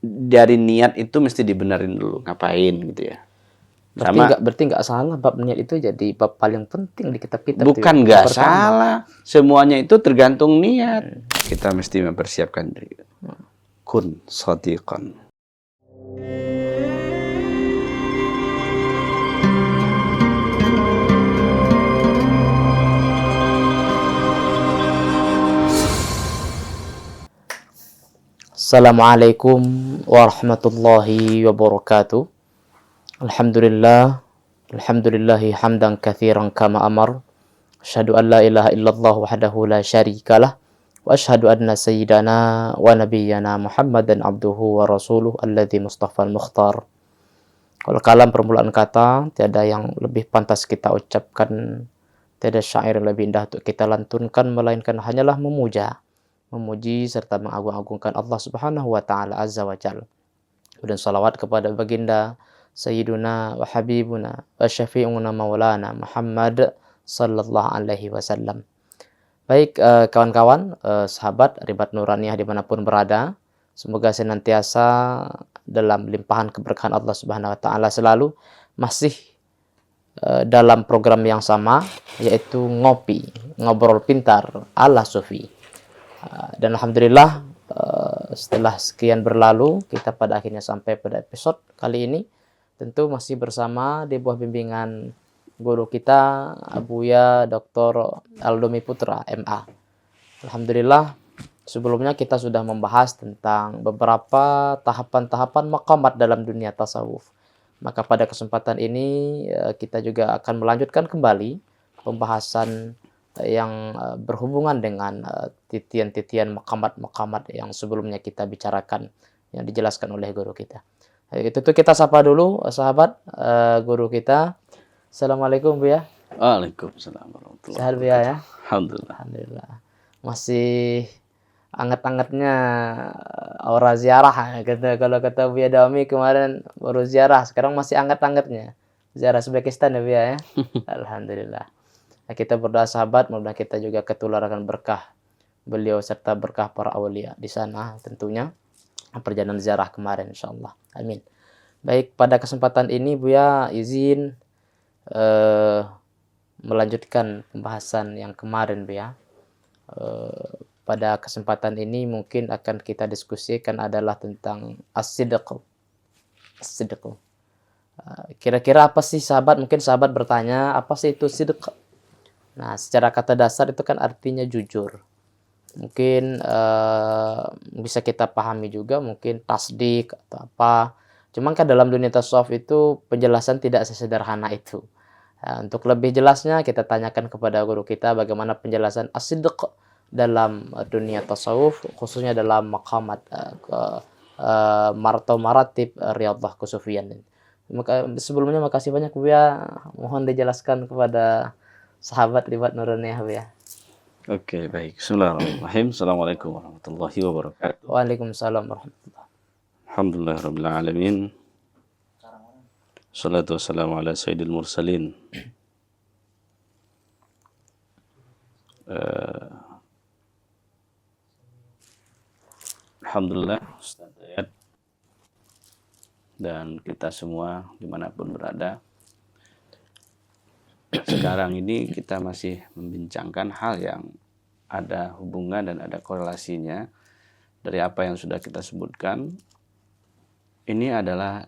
dari niat itu mesti dibenerin dulu ngapain gitu ya. Berarti nggak salah bab niat itu jadi bab paling penting di kitab itu. Bukan nggak salah, semuanya itu tergantung niat. Kita mesti mempersiapkan diri. Kun shadiqan. Assalamualaikum warahmatullahi wabarakatuh. Alhamdulillahi hamdan katsiran kama amar. Asyhadu an la ilaha illallah wahdahu la syarikalah. Wa asyhadu anna sayyidana wa nabiyyana Muhammadan abduhu wa rasuluh alladzi mustafal mukhtar. Kalau kalam permulaan kata, tiada yang lebih pantas kita ucapkan, tiada syair yang lebih indah untuk kita lantunkan, melainkan hanyalah memuji serta mengagung-agungkan Allah Subhanahu wa taala azza wa jalla. Dan salawat kepada baginda Sayyiduna wa Habibuna wa Syafi'una Maulana Muhammad sallallahu alaihi wasallam. Baik kawan-kawan, sahabat Ribat Nuraniyah dimanapun berada, semoga senantiasa dalam limpahan keberkahan Allah Subhanahu wa taala selalu masih dalam program yang sama, yaitu ngobrol pintar ala Sufi. Dan alhamdulillah setelah sekian berlalu, kita pada akhirnya sampai pada episode kali ini. Tentu masih bersama di bawah bimbingan guru kita Abuya Dr. Aldomi Putra MA. Alhamdulillah sebelumnya kita sudah membahas tentang beberapa tahapan-tahapan maqamat dalam dunia tasawuf. Maka pada kesempatan ini kita juga akan melanjutkan kembali pembahasan yang berhubungan dengan titian-titian maqamat-maqamat yang sebelumnya kita bicarakan, yang dijelaskan oleh guru kita. Itu tuh kita sapa dulu sahabat guru kita. Assalamualaikum Buya. Waalaikumsalam warahmatullahi Sehat Buya ya? Alhamdulillah. Alhamdulillah. Masih anget-angetnya aura ziarah gitu. Kalau kata Buya Dami kemarin baru ziarah, sekarang masih anget-angetnya. Ziarah Uzbekistan ya Buya ya. Alhamdulillah. Nah, kita berdoa sahabat, mudah-mudahan kita juga ketularan berkah beliau serta berkah para awliya di sana tentunya. Perjalanan ziarah kemarin insyaallah. Amin. Baik, pada kesempatan ini Buya izin melanjutkan pembahasan yang kemarin Buya. Pada kesempatan ini mungkin akan kita diskusikan adalah tentang as-sidq. Kira-kira apa sih sahabat? Mungkin sahabat bertanya, apa sih itu sidq? Nah, secara kata dasar itu kan artinya jujur. Mungkin bisa kita pahami juga mungkin tasdik atau apa. Cuman kan dalam dunia tasawuf itu penjelasan tidak sesederhana itu. Nah, untuk lebih jelasnya kita tanyakan kepada guru kita bagaimana penjelasan as-sidq dalam dunia tasawuf, khususnya dalam maqamat maratib riyadhah kusufiyan. Sebelumnya makasih banyak Buya, mohon dijelaskan kepada sahabat Ribat Nuraniyah Buya. Oke, baik. Bismillahirrahmanirrahim. Assalamualaikum warahmatullahi wabarakatuh. Waalaikumsalam warahmatullahi. Alhamdulillahirabbil alamin. Shalatu wassalamu ala sayyidil mursalin. Alhamdulillah Ustaz Dayat dan kita semua dimanapun berada. Sekarang ini kita masih membincangkan hal yang ada hubungan dan ada korelasinya dari apa yang sudah kita sebutkan. Ini adalah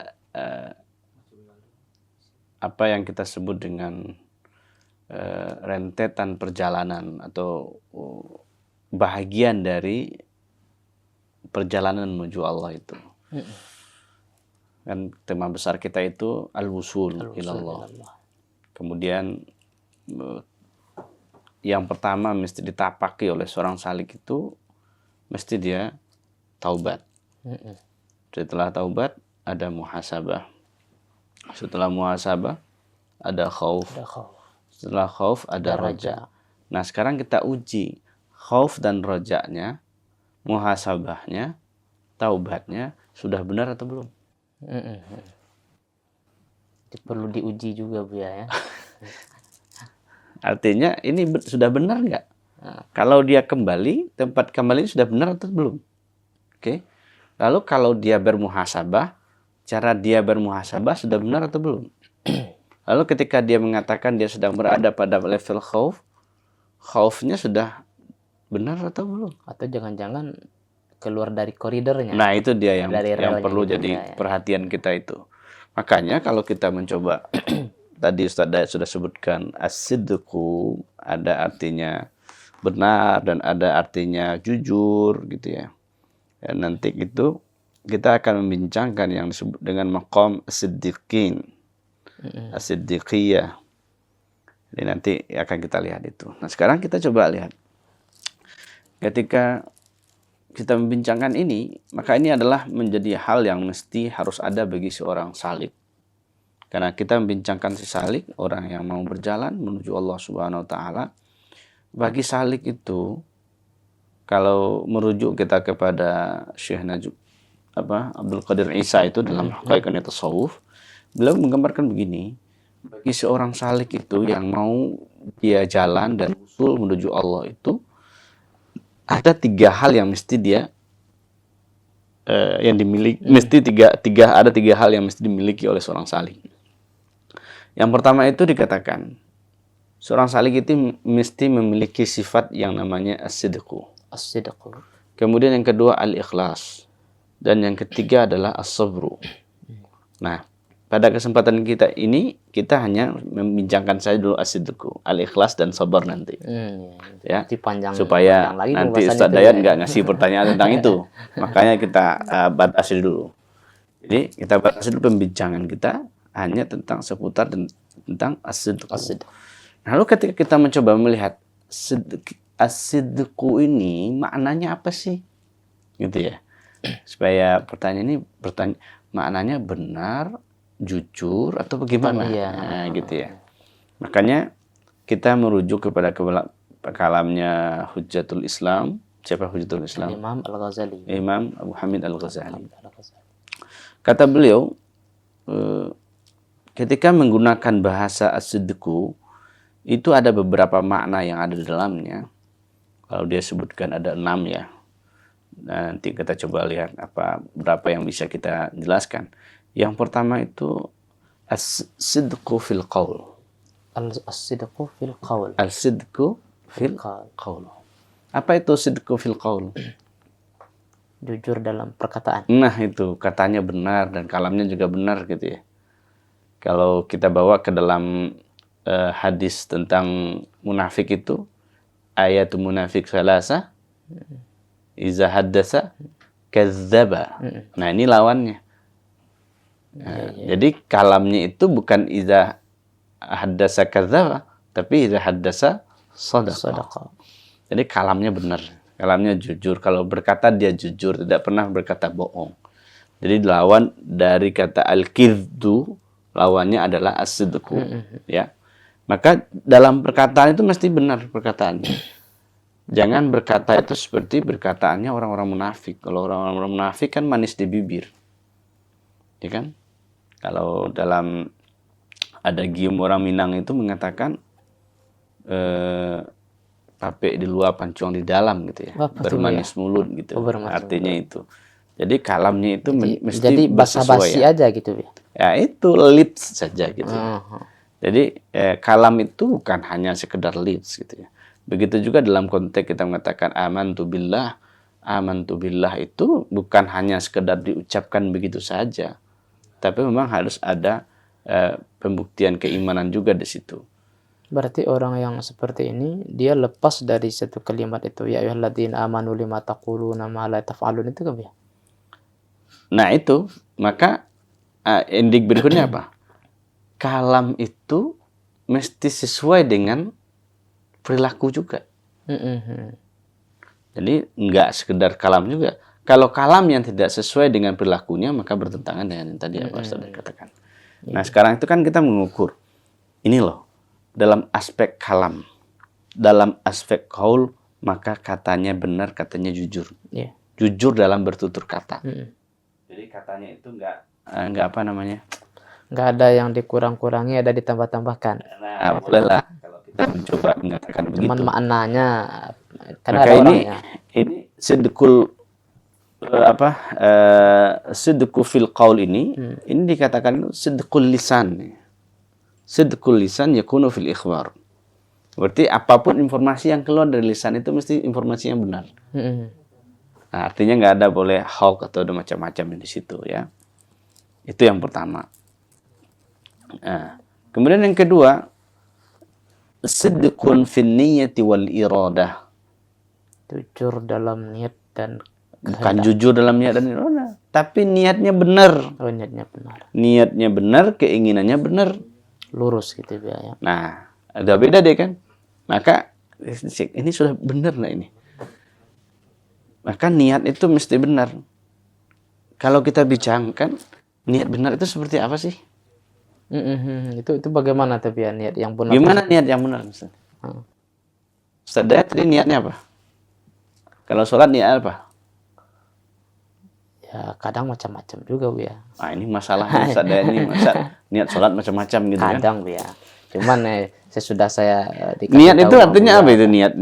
apa yang kita sebut dengan rentetan perjalanan atau bahagian dari perjalanan menuju Allah itu. Kan tema besar kita itu al-wusul ilallah. Kemudian yang pertama mesti ditapaki oleh seorang salik itu mesti dia taubat. Setelah taubat ada muhasabah. Setelah muhasabah ada khauf. Setelah khauf ada roja. Nah sekarang kita uji khauf dan rojanya, muhasabahnya, taubatnya sudah benar atau belum? Perlu diuji juga Buya ya. Artinya ini sudah benar nggak? Kalau dia kembali, tempat kembali sudah benar atau belum? Oke. Lalu kalau dia bermuhasabah, cara dia bermuhasabah sudah benar atau belum? Lalu ketika dia mengatakan dia sedang berada pada level khaufnya sudah benar atau belum? Atau jangan-jangan keluar dari koridornya. Nah, itu dia yang Dari relnya perlu gitu, jadi ya. perhatian kita itu. Makanya kalau kita mencoba tadi Ustaz Dayat sudah sebutkan as-sidqu, ada artinya benar dan ada artinya jujur gitu ya. Dan nanti itu kita akan membincangkan yang disebut dengan maqam as-siddiqin, as-siddiqiyah. Jadi nanti akan kita lihat itu. Nah, sekarang kita coba lihat. Ketika kita membincangkan ini, maka ini adalah menjadi hal yang mesti harus ada bagi seorang salik. Karena kita membincangkan si salik, orang yang mau berjalan menuju Allah Subhanahu wa taala. Bagi salik itu, kalau merujuk kita kepada Syekh Abdul Qadir Isa itu dalam Haqiqatut Tasawuf, beliau menggambarkan begini, bagi seorang salik itu yang mau dia jalan dan usul menuju Allah itu, ada 3 hal yang mesti dia yang dimiliki, mesti ada 3 hal yang mesti dimiliki oleh seorang salik. Yang pertama itu dikatakan seorang salik itu mesti memiliki sifat yang namanya as-sidqu. As-sidqu. Kemudian yang kedua al-ikhlas, dan yang ketiga adalah as-sabru. Nah, pada kesempatan kita ini kita hanya membincangkan saja dulu as-sidqu, al-ikhlas dan sabar nanti. Ya, supaya nanti Ustaz Dayat nggak ngasih pertanyaan tentang itu. Makanya kita batasi dulu. Jadi kita batasi dulu pembincangan kita hanya tentang seputar dan tentang as-sidqu. Lalu ketika kita mencoba melihat as-sidqu ini maknanya apa sih? Gitu ya. Supaya pertanyaan ini maknanya benar, jujur atau bagaimana? Nah, gitu ya. Makanya kita merujuk kepada kalamnya Hujjatul Islam. Siapa Hujjatul Islam? Imam Al-Ghazali. Imam Abu Hamid Al-Ghazali. Kata beliau, ketika menggunakan bahasa as-sidqu, itu ada beberapa makna yang ada di dalamnya. Kalau dia sebutkan ada 6 ya. Nanti kita coba lihat berapa yang bisa kita jelaskan. Yang pertama itu as-sidqu fil qaul. As-sidqu fil qaul. Al-sidqu fil qaul. Apa itu sidqu fil qaul? Jujur dalam perkataan. Nah, itu katanya benar dan kalamnya juga benar gitu ya. Kalau kita bawa ke dalam hadis tentang munafik itu, ayatul munafik salasa, iza haddasa kadzdzaba. Nah, ini lawannya. Nah, jadi kalamnya itu bukan iza haddasa kadzdzaba, tapi iza haddasa shadaqa. Jadi kalamnya benar, kalamnya jujur. Kalau berkata dia jujur, tidak pernah berkata bohong. Jadi lawan dari kata al-kidzu, lawannya adalah as-sidqu, ya. Maka dalam perkataan itu mesti benar perkataannya. Jangan berkata itu seperti berkataannya orang-orang munafik. Kalau orang-orang munafik kan manis di bibir, ya kan? Kalau dalam ada gium orang Minang itu mengatakan pape di luar pancuang di dalam gitu ya, bermanis mulut gitu. Artinya itu. Jadi kalamnya itu mesti jadi basa-basi ya. Aja gitu ya. Itu leads saja gitu. Jadi kalam itu bukan hanya sekedar leads gitu ya. Begitu juga dalam konteks kita mengatakan amantu billah itu bukan hanya sekedar diucapkan begitu saja, tapi memang harus ada pembuktian keimanan juga di situ. Berarti orang yang seperti ini dia lepas dari satu kalimat itu, ya ayyuhalladzina amanu lima taquluna ma la taf'alun, itu kan ya? Nah itu, maka indik berikutnya apa? Kalam itu mesti sesuai dengan perilaku juga. Jadi enggak sekedar kalam juga. Kalau kalam yang tidak sesuai dengan perilakunya, maka bertentangan dengan yang tadi apa Ustaz katakan. Nah sekarang itu kan kita mengukur. Ini loh, dalam aspek kalam, dalam aspek qaul, maka katanya benar, katanya jujur. Jujur dalam bertutur kata. Jadi katanya itu enggak apa namanya? Enggak ada yang dikurang-kurangi, ada ditambah-tambahkan. Nah, bolehlah kalau kita mencoba mengatakan begitu. Cuman maknanya kan maka ada ini sidqul sidqu fil qaul ini dikatakan sidqul lisan. Sidqul lisan yakunu fil ikhbar. Berarti apapun informasi yang keluar dari lisan itu mesti informasi yang benar. Nah, artinya nggak ada boleh hoax atau ada macam-macam di situ ya. Itu yang pertama. Nah, kemudian yang kedua, sidqun fin niyyati wal iradah. Jujur dalam niat dan Bukan jujur dalam niat dan iradah, tapi niatnya benar. Oh, niatnya benar. Niatnya benar, keinginannya benar. Lurus gitu ya. Nah, ada beda deh kan. Maka ini sudah benar lah ini. Maka niat itu mesti benar. Kalau kita bincangkan niat benar itu seperti apa sih? Itu bagaimana tapi ya niat yang benar? Gimana niat yang benar misalnya? Ustaz Dayat tadi niatnya apa? Kalau sholat niat apa? Ya kadang macam-macam juga ya. Nah ini masalahnya Ustaz Dayat ini niat sholat macam-macam gitu kan? Kadang ya. Cuman sesudah saya niat itu artinya apa itu niat?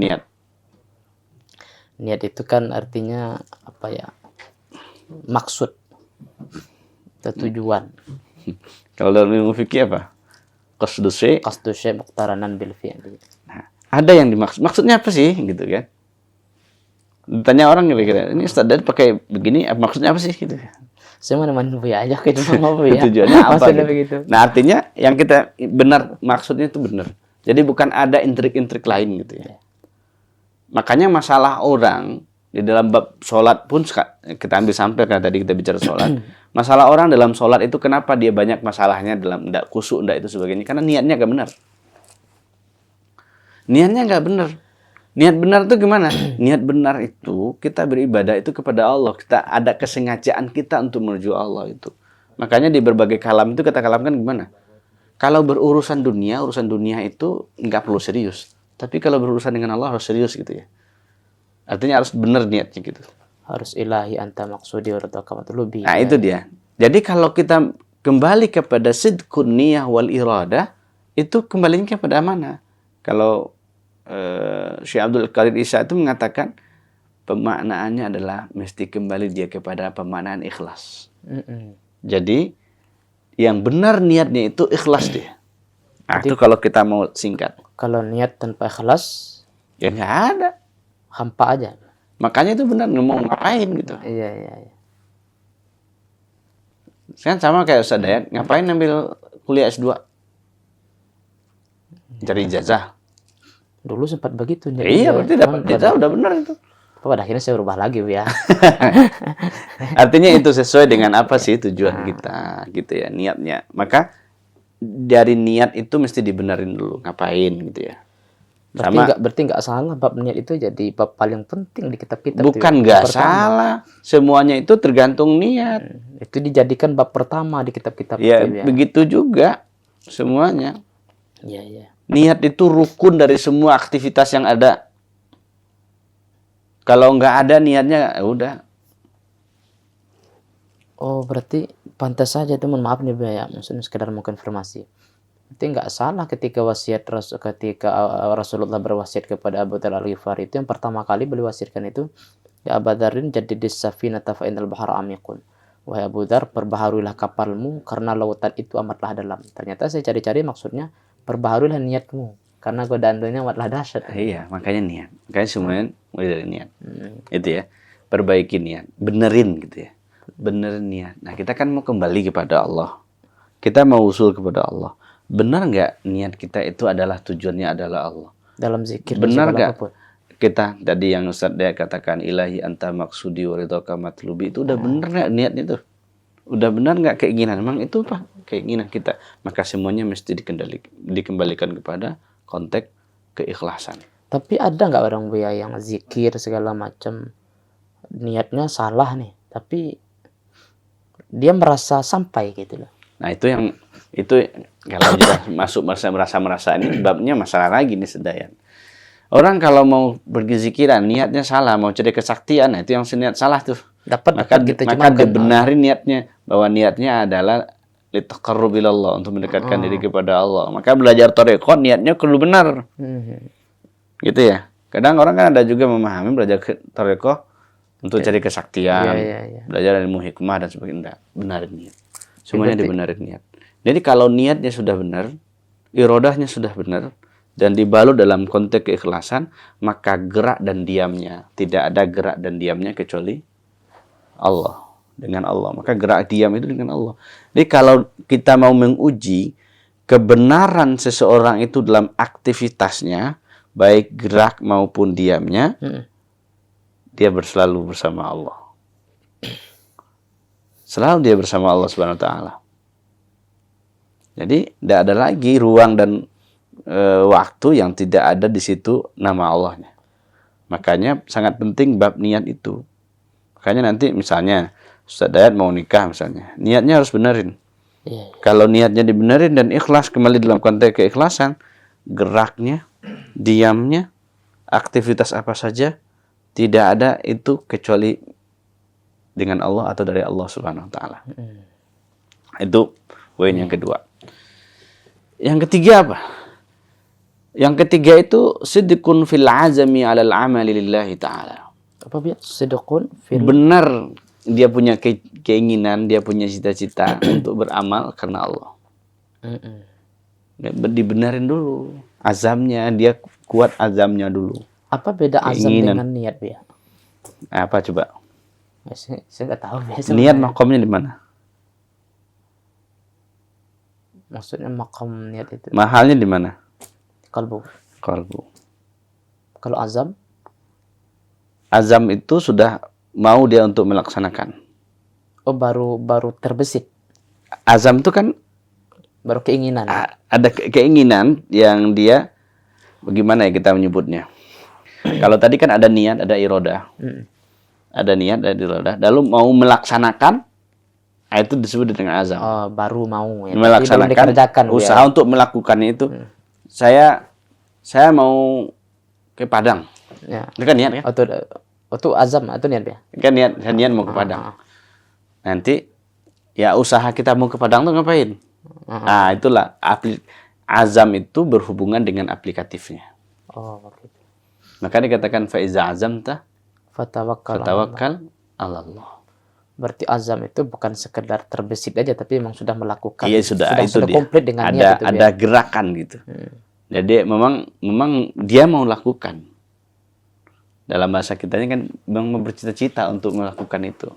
Niat itu kan artinya apa ya? Maksud atau tujuan. Kalau dalam ilmu fikih apa? Qasdu syai' muqtaranan bil fi'li. Nah, ada yang dimaksud. Maksudnya apa sih gitu kan? Ditanya orang kira-kira, ini Ustaz Dayat pakai begini, maksudnya apa sih gitu. Saya mana ya aja gitu mau ya. Tujuannya apa gitu. Begitu. Nah, artinya yang kita benar maksudnya itu benar. Jadi bukan ada intrik-intrik lain gitu ya. Makanya masalah orang di dalam bab sholat pun kita ambil sampai karena tadi kita bicara sholat. Masalah orang dalam sholat itu kenapa dia banyak masalahnya dalam ndak khusyuk ndak itu sebagainya, karena niatnya nggak benar. Niatnya nggak benar. Niat benar itu gimana? Niat benar itu kita beribadah itu kepada Allah. Kita ada kesengajaan kita untuk menuju Allah itu. Makanya di berbagai kalam itu kita kalamkan gimana? Kalau berurusan dunia itu nggak perlu serius. Tapi kalau berurusan dengan Allah harus serius gitu ya. Artinya harus benar niatnya gitu. Harus ilahi anta maksudi wa ridhaka matlubi. Nah, itu dia. Jadi kalau kita kembali kepada sidqun niyah wal iradah, itu kembalinya kepada mana? Kalau Syekh Abdul Qadir Isa itu mengatakan pemaknaannya adalah mesti kembali dia kepada pemaknaan ikhlas. Jadi yang benar niatnya itu ikhlas dia. Nah, itu kalau kita mau singkat. Kalau niat tanpa ikhlas, ya nggak ada. Hampa aja. Makanya itu benar mau ngapain gitu. Iya. Kan sama kayak Ustaz Dayat, ngapain ambil kuliah S2? Cari ijazah. Dulu sempat begitu. Iya, berarti dapat ijazah udah benar itu. Pada akhirnya saya berubah lagi ya. Artinya itu sesuai dengan apa sih tujuan kita gitu ya, niatnya. Maka dari niat itu mesti dibenerin dulu, ngapain gitu ya. Berarti nggak salah bab niat itu jadi bab paling penting di kitab-kitab. Bukan nggak salah, semuanya itu tergantung niat. Itu dijadikan bab pertama di kitab-kitab. Ya, begitu juga semuanya. Iya. Niat itu rukun dari semua aktivitas yang ada. Kalau nggak ada niatnya, ya udah. Oh, berarti pantas saja teman, maaf nih ya, maksudnya sekedar mau konfirmasi. Berarti nggak salah ketika Rasulullah berwasiat kepada Abu Dzar Al-Ghifari itu yang pertama kali beliau wasiatkan itu, ya Abu Dzarin jadidis safinata fa innal bahra amikun. Wahai Abu Dzar, perbaharuilah kapalmu karena lautan itu amatlah dalam. Ternyata saya cari-cari maksudnya perbaharuilah niatmu karena godaan dunia amatlah dahsyat. Iya, makanya niat. Makanya semuanya mulai dari niat. Itu ya. Perbaiki niat, benerin gitu ya. Benerin niat. Nah, kita kan mau kembali kepada Allah. Kita mau usul kepada Allah. Benar nggak niat kita itu adalah tujuannya adalah Allah? Dalam zikir. Benar nggak kita tadi yang Ustaz dia katakan ilahi anta maksudi wa ridhaka matlubi itu udah benar nggak niatnya itu? Udah benar nggak keinginan? Memang itu apa? Keinginan kita. Maka semuanya mesti dikembalikan kepada konteks keikhlasan. Tapi ada nggak orang buya yang zikir segala macam niatnya salah nih, tapi dia merasa sampai gitu loh. Nah itu kalau sudah merasa ini babnya masalah lagi nih Sedayan. Orang kalau mau pergi zikiran niatnya salah, mau cari kesaktian, nah itu yang niat salah tuh. Maka dibenarin niatnya bahwa niatnya adalah litaqarrubilallah, untuk mendekatkan diri kepada Allah. Maka belajar thariqah niatnya perlu benar. Gitu ya. Kadang orang kan ada juga memahami belajar thariqah untuk cari kesaktian, Iya. belajar ilmu hikmah dan sebagainya. Enggak, benarin niat. Semuanya dibenarin niat. Jadi kalau niatnya sudah benar, irodahnya sudah benar, dan dibalut dalam konteks keikhlasan, maka gerak dan diamnya, tidak ada gerak dan diamnya kecuali Allah. Dengan Allah. Maka gerak diam itu dengan Allah. Jadi kalau kita mau menguji kebenaran seseorang itu dalam aktivitasnya, baik gerak maupun diamnya, dia selalu bersama Allah. Selalu dia bersama Allah Subhanahu wa taala. Jadi tidak ada lagi ruang dan waktu yang tidak ada di situ nama Allahnya. Makanya sangat penting bab niat itu. Makanya nanti misalnya Ustaz Dayat mau nikah misalnya, niatnya harus benerin. Kalau niatnya dibenerin dan ikhlas, kembali dalam konteks keikhlasan, geraknya, diamnya, aktivitas apa saja, tidak ada itu kecuali dengan Allah atau dari Allah Subhanahu wa taala. Itu poin yang kedua. Yang ketiga apa? Yang ketiga itu sidqun fil azami 'alal 'amali lillahi ta'ala. Apa biar sidqun fil, Benar dia punya keinginan, dia punya cita-cita untuk beramal karena Allah. Dibenarin dulu azamnya, dia kuat azamnya dulu. apa beda azam Keinginan. dengan niat ya? Apa coba? Saya nggak tahu biasa. Niat makomnya di mana? Maksudnya makam niat itu Mahalnya di mana? kalbu. Qalbu. Kalau azam, Azam itu sudah mau dia untuk melaksanakan. oh baru terbesit, Azam itu kan baru keinginan. ada keinginan yang dia, bagaimana ya kita menyebutnya? Kalau tadi kan ada niat, ada irodah. Ada niat, ada irodah. Lalu mau melaksanakan, itu disebut dengan azam. Oh, baru mau ya. Melaksanakan, Belum dikerjakan, usaha untuk melakukannya itu. Saya mau ke Padang. Ya. Itu kan niat kan? Itu azam atau niat ya? Kan niat, saya niat mau ke Padang. Nanti ya usaha kita mau ke Padang tuh ngapain? Nah, itulah azam itu berhubungan dengan aplikatifnya. Oh, begitu. Maka dikatakan faiza azamta Fatawakkal. fatawakkal 'ala Allah. Berarti azam itu bukan sekedar terbesit aja, tapi memang sudah melakukan. Iya, sudah itu dia. komplit dengan niat itu. Ada gerakan gitu. Jadi memang dia mau lakukan. Dalam bahasa kitanya kan memang bercita-cita untuk melakukan itu.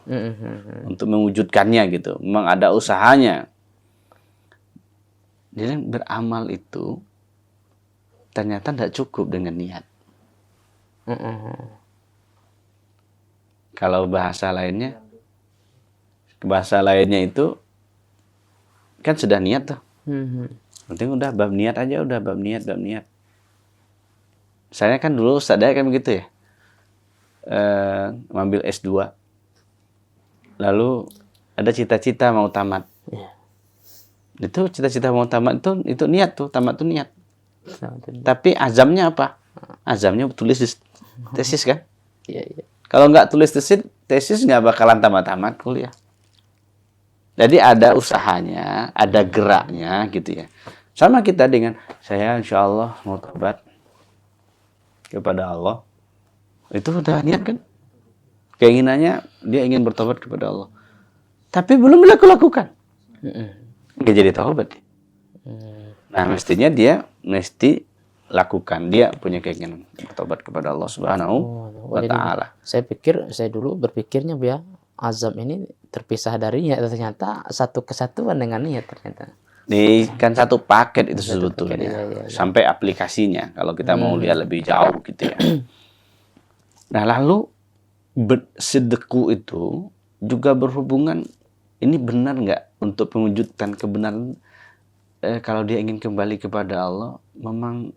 Untuk mewujudkannya gitu. Memang ada usahanya. Jadi beramal itu ternyata tidak cukup dengan niat. Kalau bahasa lainnya itu kan sudah niat tuh. Penting udah bab niat aja, udah bab niat. Saya kan dulu Ustaz Dayat kan begitu ya. Ngambil S2. Lalu ada cita-cita mau tamat. Itu cita-cita mau tamat itu niat tuh, tamat tuh niat. Tapi azamnya apa? Azamnya tulis tesis kan? Iya. Kalau nggak tulis tesis nggak bakalan tamat-tamat kuliah. Jadi ada usahanya, ada geraknya gitu ya. Sama kita dengan saya insya Allah mau tobat kepada Allah. Itu udah niat kan? Keinginannya dia ingin bertobat kepada Allah. Tapi belum dilakukan. Nggak jadi tobat. Nah mestinya dia mesti lakukan. Dia punya keinginan bertobat kepada Allah Subhanahu wa ta'ala. Saya dulu berpikirnya ya, azam ini terpisah dari niat, ternyata satu kesatuan dengan niat ternyata. Kan satu paket itu sebetulnya. Iya. Sampai aplikasinya kalau kita mau lihat lebih jauh gitu ya. Nah lalu sedekah itu juga berhubungan, ini benar nggak untuk mewujudkan kebenaran. Kalau dia ingin kembali kepada Allah, memang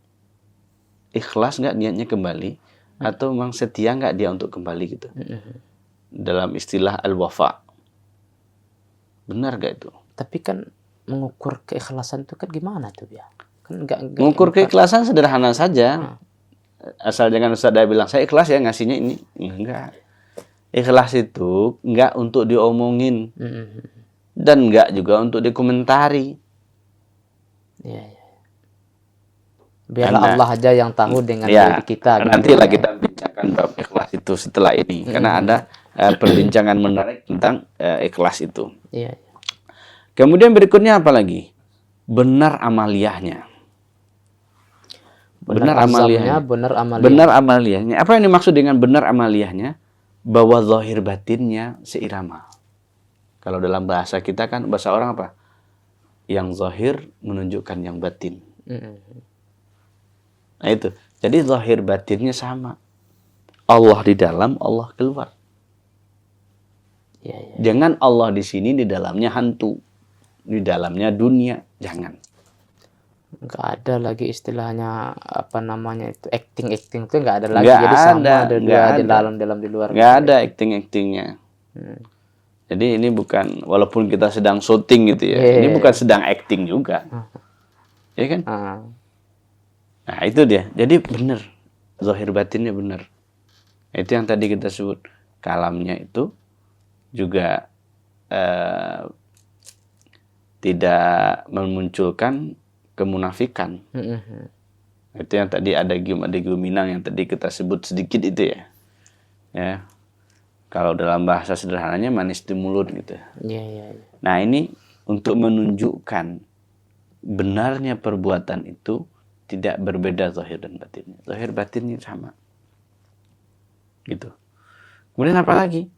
ikhlas nggak niatnya kembali, atau memang setia nggak dia untuk kembali gitu. Dalam istilah al-wafa, benar nggak itu? Tapi kan mengukur keikhlasan itu kan gimana tuh ya? Kan mengukur keikhlasan sederhana saja. Asal jangan Ustaz Dayat bilang saya ikhlas ya ngasihnya ini. Enggak. Ikhlas itu enggak untuk diomongin. Dan enggak juga untuk dikomentari. Biarlah Allah aja yang tahu dengan diri kita. Nantilah kita bincangkan akan bab ikhlas itu setelah ini karena ada perbincangan menarik tentang ikhlas itu. Iya. Kemudian berikutnya apa lagi? Benar amaliyahnya. Benar amaliyahnya. Benar amaliyah. Benar amaliyahnya. Apa yang dimaksud dengan benar amaliyahnya? Bahwa zahir batinnya seirama. Kalau dalam bahasa kita kan, bahasa orang apa? Yang zahir menunjukkan yang batin. Nah itu. Jadi zahir batinnya sama. Allah di dalam, Allah keluar. Ya. Jangan Allah di sini, di dalamnya hantu. Di dalamnya dunia. Jangan. Nggak ada lagi istilahnya apa namanya itu acting itu nggak ada lagi. Nggak jadi ada, sama ada nggak dua ada. di dalam di luar. Nggak ada actingnya. Jadi ini bukan, walaupun kita sedang syuting gitu ya, ini bukan sedang acting juga, ya kan? Nah itu dia. Jadi benar, zahir batinnya benar. Itu yang tadi kita sebut, kalamnya itu juga tidak memunculkan kemunafikan. Itu yang tadi ada Minang yang tadi kita sebut sedikit itu ya. Ya. Kalau dalam bahasa sederhananya manis di mulut gitu. Iya. Nah ini untuk menunjukkan benarnya perbuatan itu tidak berbeda zahir dan batinnya. Zahir batinnya sama. Gitu. Kemudian apa lagi?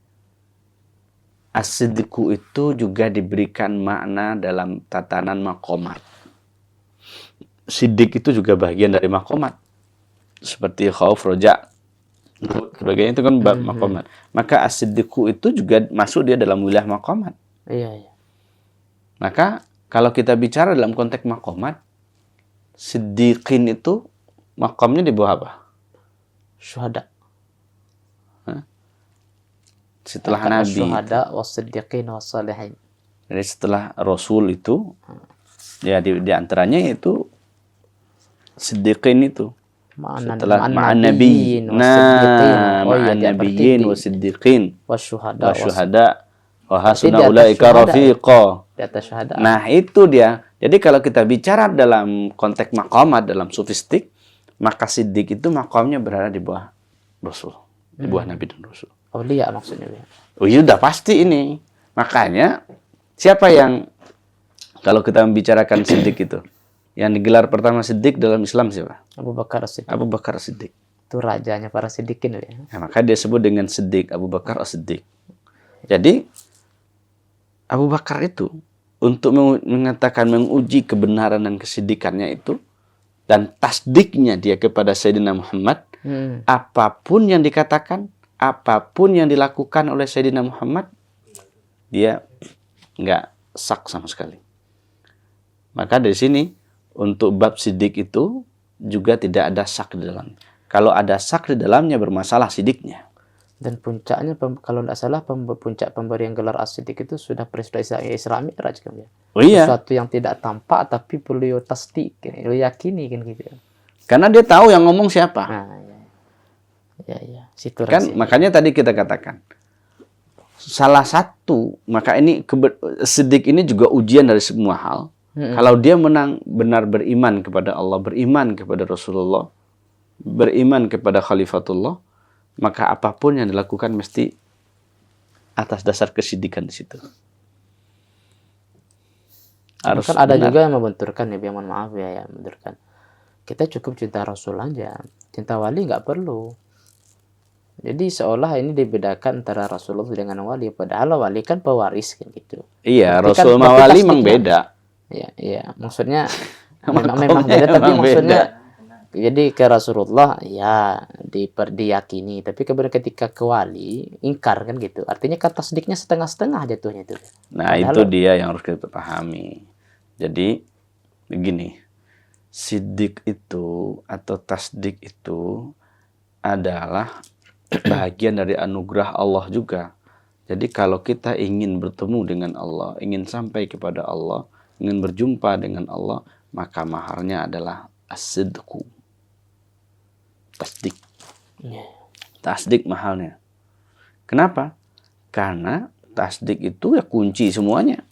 As-sidqu itu juga diberikan makna dalam tatanan maqamat. Siddiq itu juga bagian dari maqamat. Seperti khauf, roja, sebagainya itu kan bab maqamat. Maka as-siddiqu itu juga masuk dia dalam wilayah maqamat. Iya. Maka kalau kita bicara dalam konteks maqamat, siddiqin itu maqamnya di bawah apa? Syuhada. Setelah Nabi. Syuhada was-siddiqin was-salihin. Jadi setelah Rasul itu, ya di antaranya itu siddiqin itu. Setelah ma'an nabiyyin wasiddiqin wasyuhada wa hasuna ulaika rafiqa. Nah itu dia. Jadi kalau kita bicara dalam konteks maqamat, dalam sufistik, maka siddiq itu maqamnya berada di bawah Rasul, di bawah Nabi dan Rasul. Aulia maksudnya. Oh iya udah pasti ini. Makanya siapa yang, kalau kita membicarakan siddiq itu, yang digelar pertama siddiq dalam Islam siapa? Abu Bakar As-Siddiq. Abu Bakar As-Siddiq. Itu rajanya para siddiqin ya. Nah, maka dia sebut dengan Siddiq, Abu Bakar As-Siddiq. Jadi Abu Bakar itu untuk mengatakan, menguji kebenaran dan kesiddiqannya itu dan tasdiknya dia kepada Sayyidina Muhammad, apapun yang dikatakan, apapun yang dilakukan oleh Sayyidina Muhammad, dia nggak sak sama sekali. Maka dari sini untuk bab siddiq itu juga tidak ada sak di dalam. Kalau ada sak di dalamnya bermasalah siddiqnya. Dan puncaknya kalau tidak salah puncak pemberian gelar as-siddiq itu sudah peristiwa Isra Mi'raj kan ya. Oh iya. Sesuatu yang tidak tampak tapi perlu tasdik, perlu yakini kan gitu. Karena dia tahu yang ngomong siapa. Nah, ya. Situ kan rasanya. Makanya tadi kita katakan salah satu, maka ini siddiq ini juga ujian dari semua hal. Kalau dia benar beriman kepada Allah, beriman kepada Rasulullah, beriman kepada Khalifatullah, maka apapun yang dilakukan mesti atas dasar kesiddiqan di situ. Harus kan ada benar. Juga yang membenturkan ya, mohon maaf ya, yang membenturkan. Kita cukup cinta Rasul aja, cinta wali nggak perlu. Jadi seolah ini dibedakan antara Rasulullah dengan wali, padahal wali kan pewaris kan gitu. Iya, Rasul sama wali memang beda. Iya, maksudnya memang beda, tapi maksudnya jadi ke Rasulullah ya diyakini, tapi kemudian ketika ke wali ingkar kan gitu. Artinya kan tasdiknya setengah-setengah jatuhnya itu. Nah, padahal itu dia yang harus kita pahami. Jadi begini, siddiq itu atau tasdik itu adalah bagian dari anugerah Allah juga. Jadi kalau kita ingin bertemu dengan Allah, ingin sampai kepada Allah, ingin berjumpa dengan Allah, maka maharnya adalah as-sidqu. Tasdik. Tasdik mahalnya. Kenapa? Karena tasdik itu ya kunci semuanya.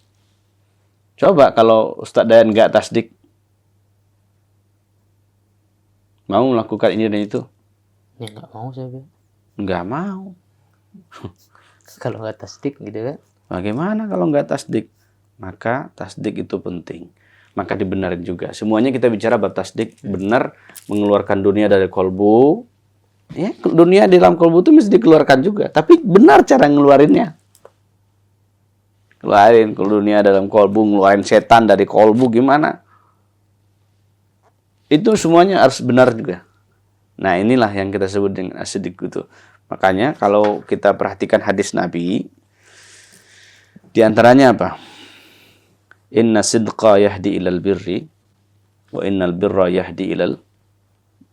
Coba kalau Ustaz Dayan nggak tasdik, mau melakukan ini dan itu? Ya nggak mau saya. Nggak mau. Kalau nggak tasdik gitu kan? Bagaimana kalau nggak tasdik? Maka tasdik itu penting. Maka dibenarin juga. Semuanya kita bicara bab tasdik, benar mengeluarkan dunia dari kolbu. Ya, dunia di dalam kolbu itu mesti dikeluarkan juga. Tapi benar cara ngeluarinnya. Keluarin dunia dalam kolbu, ngeluarin setan dari kolbu gimana? Itu semuanya harus benar juga. Nah, inilah yang kita sebut dengan as-siddiq itu. Makanya kalau kita perhatikan hadis Nabi, di antaranya apa? Inna sidqa yahdi ilal birri wa innal birra yahdi ilal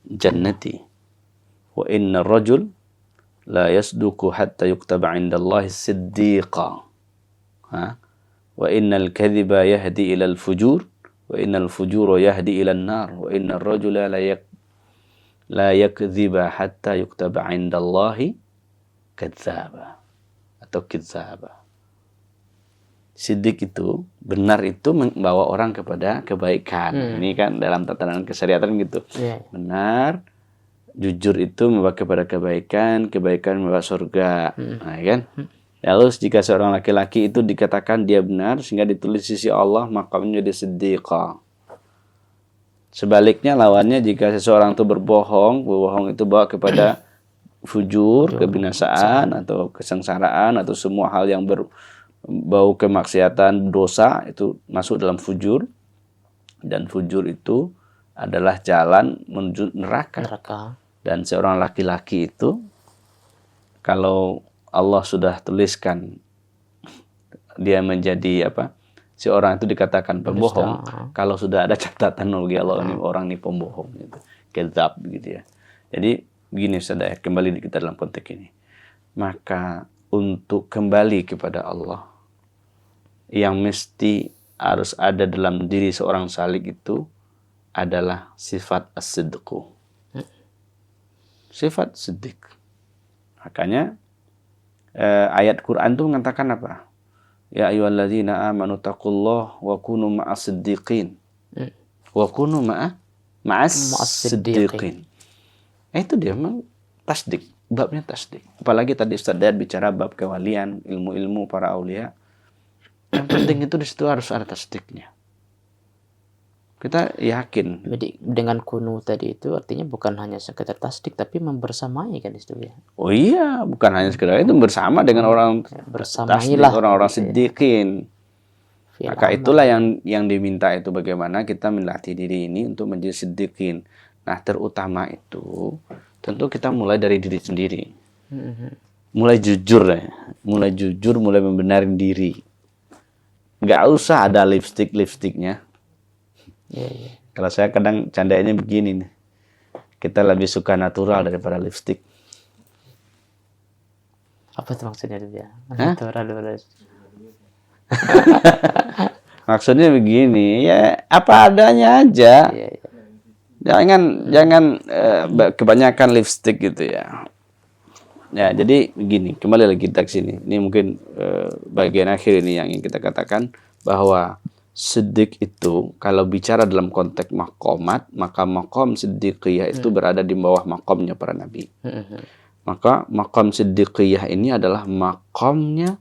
jannati wa inna rajul la yasduku hatta yuktaba indallahi siddiqa wa innal kadhiba yahdi ilal fujur wa innal fujura yahdi ilal nar wa innal rajula la yakdhiba hatta yuktaba indallahi kadzdzaba atau kidzaba. Siddiq itu, benar itu membawa orang kepada kebaikan. Ini kan dalam tatanan kesyariatan gitu. Benar, jujur itu membawa kepada kebaikan, kebaikan membawa surga. Nah, kan? Lalu jika seorang laki-laki itu dikatakan dia benar, sehingga ditulis sisi Allah, maka menjadi siddiqah. Sebaliknya lawannya, jika seseorang itu berbohong itu bawa kepada fujur, kebinasaan, atau kesengsaraan, atau semua hal yang berbau kemaksiatan, dosa, itu masuk dalam fujur. Dan fujur itu adalah jalan menuju neraka. Dan seorang laki-laki itu, kalau Allah sudah tuliskan dia menjadi si orang itu dikatakan pembohong, kalau sudah ada catatan bagi Allah, ini orang ini pembohong, gitu. Kedzab gitu ya. Jadi begini saudara, kembali kita dalam konteks ini. Maka untuk kembali kepada Allah, yang mesti harus ada dalam diri seorang salik itu adalah sifat as-sidqu. Sifat siddiq. Makanya ayat Quran itu mengatakan apa? Ya ayyuhalladzina amanu taqullaha wa kunu ma'as siddiqin. Wa kunu ma'as siddiqin. Itu dia memang tasdik, babnya tasdik. Apalagi tadi Ustaz Dayat bicara bab kewalian, ilmu-ilmu para aulia. Yang penting itu di situ harus ada tasdiknya. Kita yakin. Jadi dengan kunu tadi itu artinya bukan hanya sekedar tasdik, tapi membersamai kan itu ya. Oh iya, bukan hanya sekedar itu, bersama dengan orang bersamailah, orang-orang siddiqin. Maka itulah yang diminta itu, bagaimana kita melatih diri ini untuk menjadi siddiqin. Nah, terutama itu tentu kita mulai dari diri sendiri. Mulai jujur ya. Mulai membenarin diri. Nggak usah ada lipstiknya. Kalau saya kadang candanya begini nih. Kita lebih suka natural daripada lipstik. Apa itu maksudnya dia? Natural daripada maksudnya begini, ya apa adanya aja. Jangan kebanyakan lipstik gitu ya. Ya, jadi begini, kembali lagi kita ke sini. Ini mungkin bagian akhir ini yang ingin kita katakan, bahwa siddiq itu kalau bicara dalam konteks maqamat, maka maqam siddiqiyah itu berada di bawah maqamnya para nabi. Maka maqam siddiqiyah ini adalah maqamnya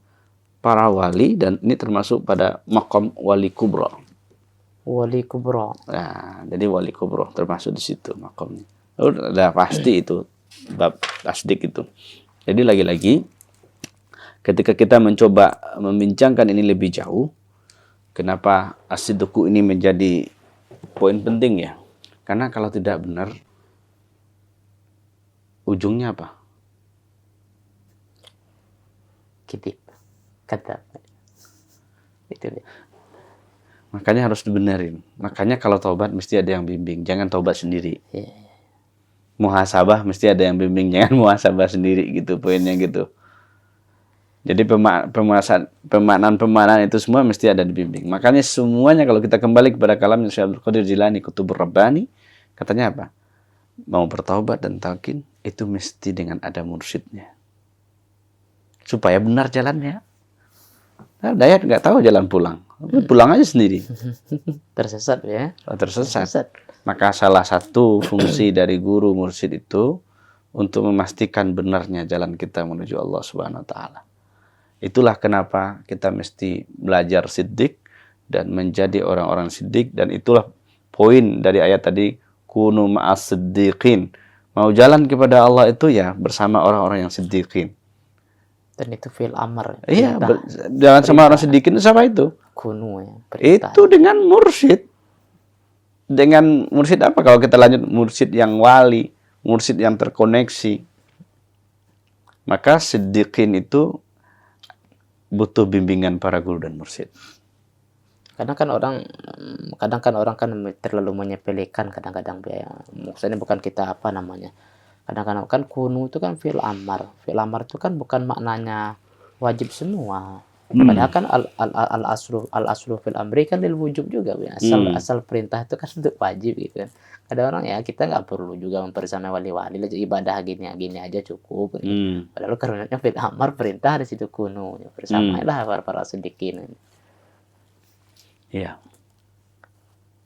para wali, dan ini termasuk pada maqam wali kubra. Wali kubra. Nah, jadi wali kubra termasuk di situ maqamnya. Udah pasti itu bab tasdik itu. Jadi lagi-lagi ketika kita mencoba membincangkan ini lebih jauh, kenapa as-sidqu ini menjadi poin penting ya? Karena kalau tidak benar, ujungnya apa? Kitip. Kata. Itu dia. Makanya harus dibenerin. Makanya kalau taubat mesti ada yang bimbing. Jangan taubat sendiri. Muhasabah mesti ada yang bimbing. Jangan muhasabah sendiri gitu. Poinnya gitu. Jadi pemaknaan itu semua mesti ada dibimbing. Makanya semuanya kalau kita kembali kepada kalamnya Syekh Abdul Qadir Jilani Qutbur Rabbani, katanya apa? Mau bertaubat dan talqin itu mesti dengan ada mursyidnya. Supaya benar jalannya. Nah, Dayat nggak tahu jalan pulang. Pulang aja sendiri. Tersesat ya. Tersesat. Maka salah satu fungsi dari guru mursyid itu untuk memastikan benarnya jalan kita menuju Allah Subhanahu wa taala. Itulah kenapa kita mesti belajar siddiq dan menjadi orang-orang siddiq, dan itulah poin dari ayat tadi, kunu ma'as siddiqin. Mau jalan kepada Allah itu ya bersama orang-orang yang siddiqin. Dan itu fi'il amr. Iya, jangan sama orang siddiqin, sama itu. Kunu ya. Perintah. Itu dengan mursyid. Dengan mursyid apa? Kalau kita lanjut, mursyid yang wali, mursyid yang terkoneksi. Maka siddiqin itu butuh bimbingan para guru dan mursyid. Kadang kan orang kan terlalu menyepelekan kadang-kadang ya. Maksudnya bukan kita apa namanya. Kadang-kadang kan kunu itu kan fi'il amar. Fi'il amar itu kan bukan maknanya wajib semua. Padahal kan al aslu fil amri kan lil wujub juga ya. Asal perintah itu kan untuk wajib gitu kan. Ada orang ya kita nggak perlu juga mempersamai wali-wali, ibadah gini aja cukup. Padahal karenanya fi'il amar perintah di situ kunu. Ya, bersamailah para sedikit. Iya.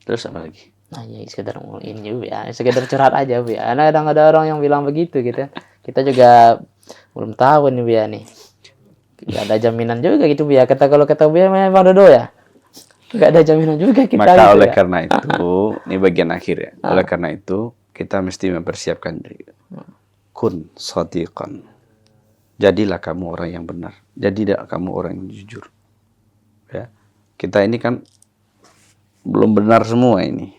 Terus apa lagi? Nah, ya sekedar ini juga ya, sekedar curhat aja Bu ya. Kadang ada orang yang bilang begitu gitu. Kita juga belum tahu nih Bu ya nih. Gak ada jaminan juga gitu Bu ya. Kalau kata Bu ya memang Dodo ya. Gak ada jaminan juga kita. Maka gitu oleh ya. karena itu, ini bagian akhir ya. Oleh karena itu, kita mesti mempersiapkan diri. Kun shadiqan. Jadilah kamu orang yang benar. Jadilah kamu orang yang jujur. Ya. Kita ini kan belum benar semua ini.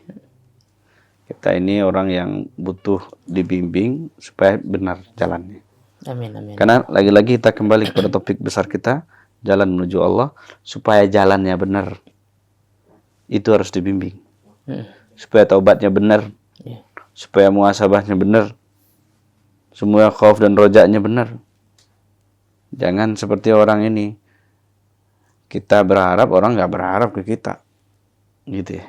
Kita ini orang yang butuh dibimbing supaya benar jalannya. Amin, amin. Karena lagi-lagi kita kembali kepada topik besar kita, jalan menuju Allah, supaya jalannya benar. Itu harus dibimbing. Supaya taubatnya benar. Supaya muhasabahnya benar. Semua khauf dan rojaknya benar. Jangan seperti orang ini. Kita berharap, orang nggak berharap ke kita. Gitu ya.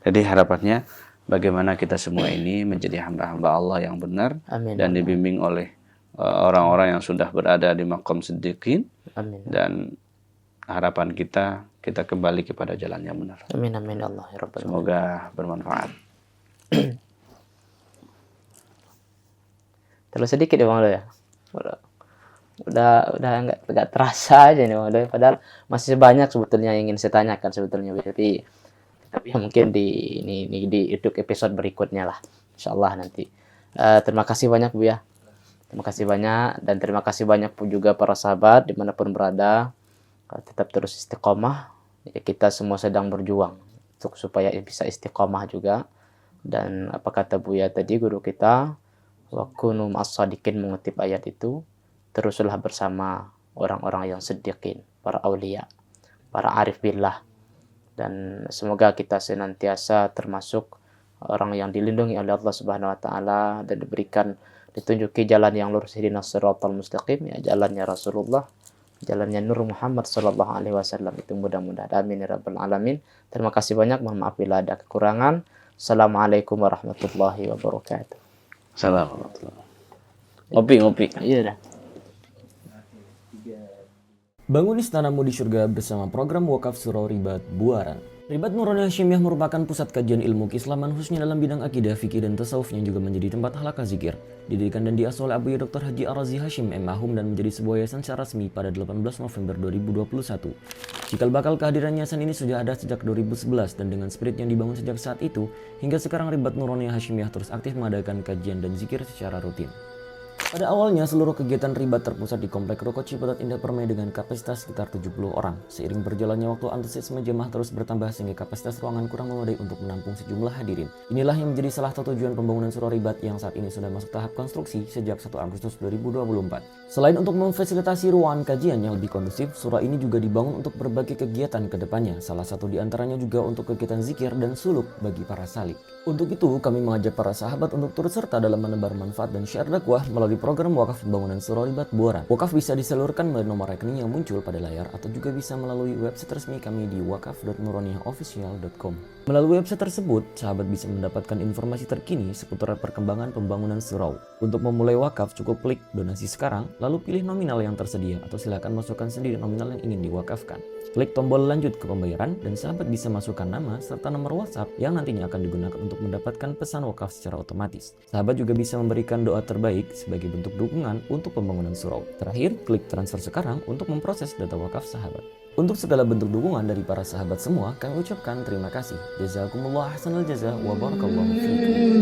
Jadi harapannya bagaimana kita semua ini menjadi hamba-hamba Allah yang benar. Amin, dan dibimbing oleh orang-orang yang sudah berada di maqam siddiqin. Amin. Dan harapan kita kembali kepada jalan yang benar. Amin, amin Allah ya Rabbal alamin. Semoga bermanfaat. Terlalu sedikit ya Bang Dodo ya. Udah nggak terasa aja nih Bang Dodo. Padahal masih banyak sebetulnya yang ingin saya tanyakan sebetulnya, tapi mungkin di untuk episode berikutnya lah, insyaallah nanti. Terima kasih banyak Bu ya. Terima kasih banyak, dan terima kasih banyak pun juga para sahabat dimanapun berada. Tetap terus istiqomah. Ya, kita semua sedang berjuang supaya bisa istiqomah juga. Dan apa kata Buya tadi, guru kita, wa kunu ma'as-shadiqin, mengutip ayat itu, teruslah bersama orang-orang yang siddiqin, para aulia, para arif billah. Dan semoga kita senantiasa termasuk orang yang dilindungi oleh Allah Subhanahu wa taala dan ditunjuki jalan yang lurus, ihdinas siratal mustaqim, ya jalannya Rasulullah, jalannya Nur Muhammad sallallahu alaihi wasallam. Itu mudah-mudahan, amin ya rabbal alamin. Terima kasih banyak, mohon maaf bila ada kekurangan. Assalamualaikum warahmatullahi wabarakatuh. Assalamualaikum. Ngopi. Iya dah. Bangun istanamu di surga bersama program Wakaf Surau Ribat Buaran. Ribat Nuraniyah Hasyimiyah merupakan pusat kajian ilmu keislaman khususnya dalam bidang akidah, fikih, dan tasawuf yang juga menjadi tempat halaqah zikir. Didirikan dan diasuh oleh Abu Dr. Haji Ar-Razi Hashim M. dan menjadi sebuah yayasan secara resmi pada 18 November 2021. Cikal bakal kehadiran yayasan ini sudah ada sejak 2011 dan dengan spirit yang dibangun sejak saat itu, hingga sekarang Ribat Nuraniyah Hasyimiyah terus aktif mengadakan kajian dan zikir secara rutin. Pada awalnya, seluruh kegiatan Ribat terpusat di Komplek Ruko Ciputat Indah Permai dengan kapasitas sekitar 70 orang. Seiring berjalannya waktu, antusiasme jemaah terus bertambah sehingga kapasitas ruangan kurang memadai untuk menampung sejumlah hadirin. Inilah yang menjadi salah satu tujuan pembangunan Surau Ribat yang saat ini sudah masuk tahap konstruksi sejak 1 Agustus 2024. Selain untuk memfasilitasi ruangan kajian yang lebih kondusif, surau ini juga dibangun untuk berbagai kegiatan ke depannya. Salah satu di antaranya juga untuk kegiatan zikir dan suluk bagi para salik. Untuk itu, kami mengajak para sahabat untuk turut serta dalam menebar manfaat dan syiar dakwah melalui dari program wakaf pembangunan Surau Ribat Buaran. Wakaf bisa disalurkan melalui nomor rekening yang muncul pada layar atau juga bisa melalui website resmi kami di wakaf.nuroniyahofficial.com. Melalui website tersebut, sahabat bisa mendapatkan informasi terkini seputar perkembangan pembangunan surau. Untuk memulai wakaf, cukup klik donasi sekarang, lalu pilih nominal yang tersedia atau silakan masukkan sendiri nominal yang ingin diwakafkan. Klik tombol lanjut ke pembayaran dan sahabat bisa masukkan nama serta nomor WhatsApp yang nantinya akan digunakan untuk mendapatkan pesan wakaf secara otomatis. Sahabat juga bisa memberikan doa terbaik sebagai bentuk dukungan untuk pembangunan surau. Terakhir, klik transfer sekarang untuk memproses data wakaf sahabat. Untuk segala bentuk dukungan dari para sahabat semua, kami ucapkan terima kasih. Jazakumullah ahsanal jazaa wa barakallahu fiikum.